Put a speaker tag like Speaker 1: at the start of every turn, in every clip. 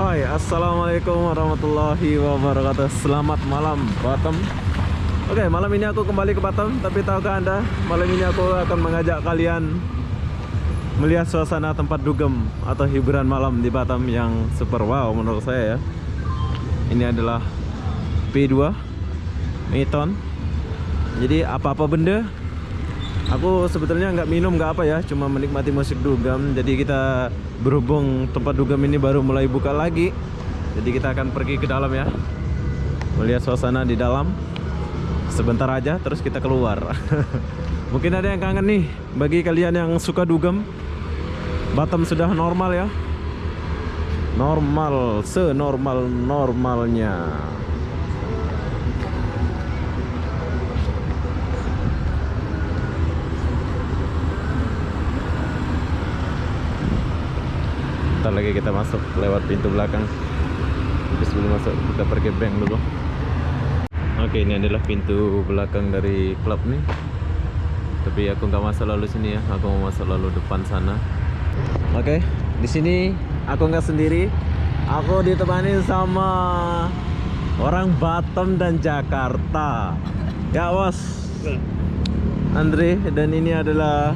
Speaker 1: Hai, assalamualaikum warahmatullahi wabarakatuh. Selamat malam Batam. Oke, malam ini aku kembali ke Batam. Tapi tahukah Anda, malam ini aku akan mengajak kalian melihat suasana tempat dugem atau hiburan malam di Batam yang super wow menurut saya ya. Ini adalah P2 Meton. Jadi apa-apa benda, aku sebetulnya nggak minum nggak apa ya, cuma menikmati musik dugem. Jadi kita berhubung tempat dugem ini baru mulai buka lagi, jadi kita akan pergi ke dalam ya, melihat suasana di dalam sebentar aja, terus kita keluar. Mungkin ada yang kangen nih, bagi kalian yang suka dugem. Batam sudah normal ya, normal, senormal-normalnya. Ntar lagi kita masuk lewat pintu belakang. Sebelum masuk kita pergi bank dulu. Oke, ini adalah pintu belakang dari klub nih. Tapi aku nggak masuk lalu sini ya, aku mau masuk lalu depan sana. Oke, di sini aku nggak sendiri. Aku ditemani sama orang Batam dan Jakarta. Ya bos, Andre, dan ini adalah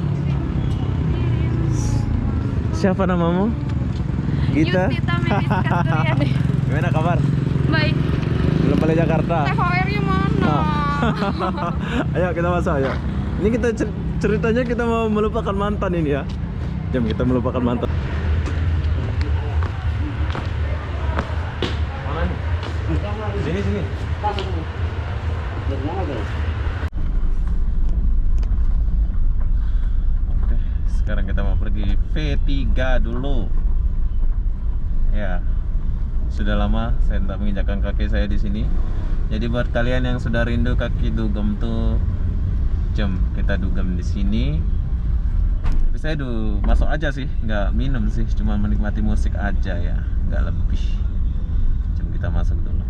Speaker 1: siapa namamu? Gita.
Speaker 2: Yusita Meliska Suryani.
Speaker 1: Gimana kabar?
Speaker 2: Baik.
Speaker 1: Belum balik Jakarta.
Speaker 2: THR-nya mana?
Speaker 1: Ayo kita masuk ayo. Ini kita ceritanya kita mau melupakan mantan ini ya. Jom kita melupakan mantan. Mana nih? Sini. Oke, sekarang kita mau pergi V3 dulu. Ya, sudah lama saya tak menginjakkan kaki saya di sini. Jadi buat kalian yang sudah rindu kaki dugem tuh, jom kita dugem di sini. Tapi saya masuk aja sih, nggak minum sih, cuma menikmati musik aja ya, nggak lebih. Jom kita masuk dulu.